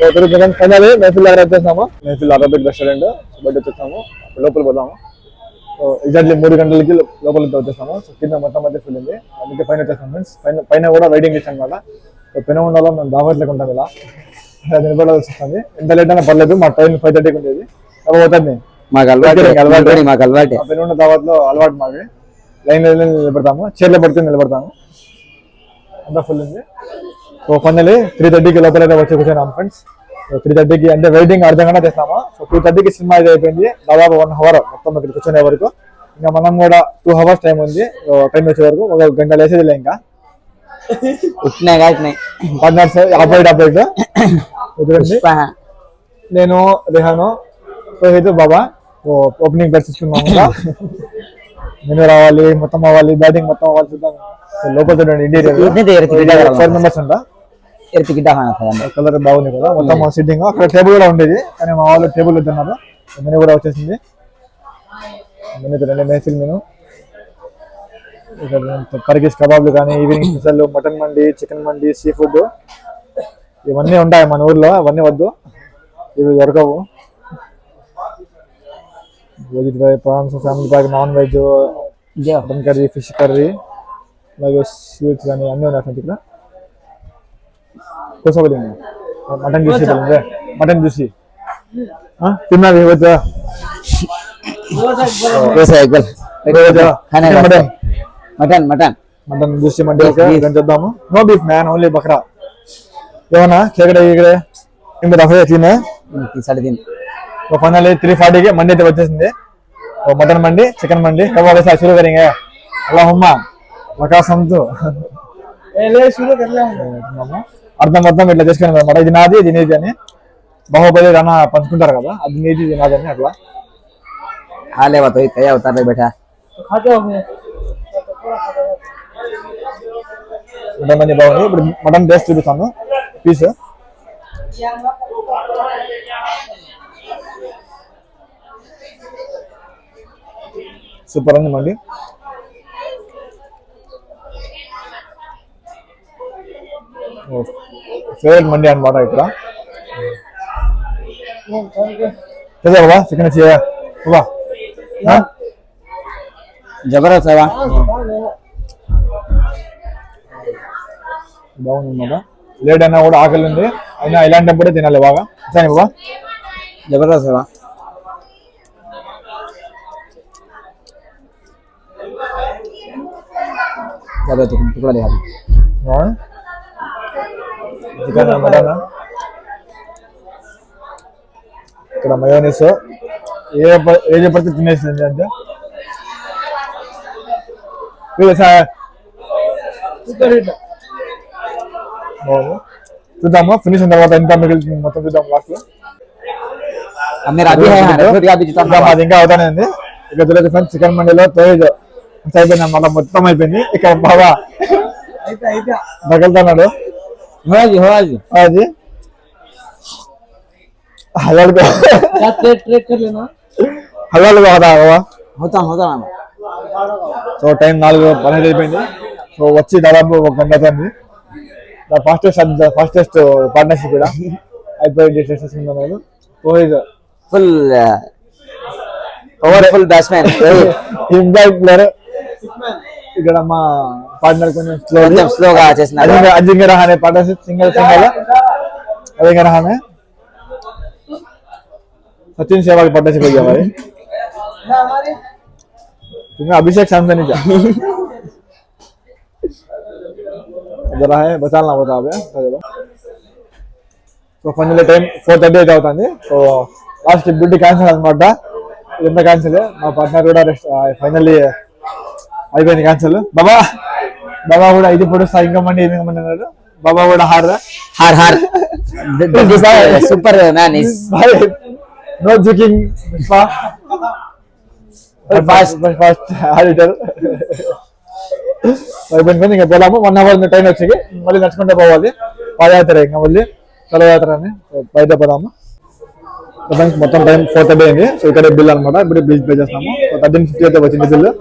Final Mehfil దగ్గర వచ్చేసాము. Mehfil Arabic restaurant బయట వచ్చేసాము. లోపలికి పోదాము. సో ఎగ్జాక్ట్లీ 3 గంటలకి లోపలికి వచ్చేసాము. సో కింద మొత్తం అయితే ఫుల్ ఉంది. అందుకే పైన వచ్చేసాం ఫ్రెండ్స్. పైన కూడా వెయిటింగ్ ఇచ్చాం అనమాట. సో పైన ఉండాలో మేము దావట్లేక ఉంటాం ఇలా నిలబడాల్సి వస్తుంది. ఎంత లేట్ అయినా పర్లేదు. మా ట్రైన్ 5:30కి ఉండేది. పోతుంది మాకు అలవాటు పైన ఉన్న దావత్లో అలవాటు మాకు. లైన్ నిలబడతాము. చైర్లో పడుతుంది నిలబడతాము. అంతా ఫుల్ ఉంది. సో ఫైనల్లీ 3:30కి లోపల వచ్చి కూర్చున్నాము ఫ్రెండ్స్. సో 3:30కి అంటే వెయిటింగ్ అర్థం గంట చేస్తాము. సో 2:30కి సినిమా అయితే అయిపోయింది. దాదాపు 1 అవర్ మొత్తం ఇక్కడ కూర్చునే వరకు. ఇంకా మనం కూడా 2 అవర్స్ టైం ఉంది. ట్రైన్ వచ్చే వరకు 1 గంట వేసేది ఇంకా పార్ట్నర్స్ అపోయిట్ నేను రిహాను రోహిత్ బాబా ఓపెనింగ్ పరిస్థితున్నాము. నేను రావాలి మొత్తం అవ్వాలి బ్యాటింగ్ మొత్తం అవ్వాలి చూద్దాం. లోపల చూడండి ఇంటీరియర్ 4 మెంబర్స్ అంట. కలర్ బాగుంది కదా మొత్తం సిట్టింగ్. అక్కడ టేబుల్ కూడా ఉండేది కానీ మా వాళ్ళు టేబుల్ వద్దన్నారు. మెనూ కూడా వచ్చేసింది. మెనూ చూడండి మేఫిల్ మెనూ. ఇక్కడ కర్గీస్ కబాబ్లు కానీ evening special mutton mandi chicken mandi sea food ఇవన్నీ ఉంటాయి మన ఊర్లో. అవన్నీ వద్దు, ఇవి దొరకవు. Veg fry prawns family pack non veg mutton curry fish curry అలాగే స్వీట్స్ కానీ అన్నీ ఉన్నాయి ఇక్కడ. కూర్చోబడి మటన్ జ్యూసీ మటన్ జ్యూసీ తిన్నది వద్దా mutton mutton mutton juicy mandi చూద్దాము. నో బీఫ్ మ్యాన్ ఓన్లీ బక్రా. ఏమన్నా కేకడే ఇక్కడే ఇంకా రఫే తినే 3:30. ఫైనల్లీ 3:40కి మండి అయితే వచ్చేసింది. మటన్ మండి చికెన్ మండి शुरू करेंगे అల్లాహుమ్మా వకాసంతు అర్థం అర్థం ఇట్లా చేసుకున్నాం అనమాట. ఇది నాది ఇది నీది అని బాహుబలి రానా పంచుకుంటారు కదా, అది నీది ఇది నాది అని అట్లా. మటన్ మంది బాగుంది. ఇప్పుడు మటన్ టేస్ట్ చూపిస్తాను పీస్. సూపర్ ఉంది మండి. ఫేవరెట్ మండి అనమాట ఇక్కడ. బాబా చికెన్ బాబా జబర్దస్త్ బాగుంది అనమాట. లేట్ అయినా కూడా ఆకలి ఉంది, అయినా ఇలాంటప్పుడే తినాలి బాగా. సరే బాబా జబర్దస్త్ సేవా. చికెన్ మటన్ ఇక్కడ మయోనీస్ ఏది పడితే తినేసింది అంటే చూద్దాము. ఫినిష్ అయిన తర్వాత ఎంత మిగిలింది మొత్తం చూద్దాం లాస్ట్ లో. అది ఇంకా అవుతానే ఉంది. ఇక తెలియదు ఫ్రెండ్స్. చికెన్ మండీలో తోజ్ అయిపోయింది అన్నమాట, మొత్తం అయిపోయింది. ఇక్కడ బాబా తగులుతున్నాడు. అది హలాల్ సో టైం 4:12 అయిపోయింది. సో వచ్చి దాదాపు 1 గంట అవుతుంది. ఫాస్టెస్ట్ పార్ట్నర్షిప్ కూడా అయిపోయింది. Full powerful batsmen impact player. ఇక్కడ మా పార్ట్నర్ కొంచెం స్లోగా చేసిన Ajinkya Rahane partnership single Ajinkya Rahane Sachin Sehwag partnership हो गया भाई. तुम्हें अभिषेक सैमसनी जा जरा है बचालना होता है. సో ఫైనల్ టైం 4:30 అయితే అవుతుంది. సో లాస్ట్ డ్యూటీ క్యాన్సిల్ అనమాట. ఇదంతా క్యాన్సిల్. మా పార్ట్నర్ కూడా ఫైనల్లీ అయిపోయింది క్యాన్సిల్. బాబా కూడా ఇది పొడుస్తా ఇంకా మంది అన్నాడు. బాబా కూడా హార్ superman is no joking fast auditor అయిపోయింది. ఇంకా పోదాము. 1 అవర్ టైం వచ్చి మళ్ళీ నడుచుకుంటే పోవాలి. పాదయాత్ర ఇంకా మళ్ళీ చలయాత్ర అని బయట పోదాము. మొత్తం టైం 4:30 అయింది. సో ఇక్కడ బిల్ అనమాట. ఇప్పుడు బిల్ పే చేస్తాము. 1350 అయితే వచ్చింది బిల్లు.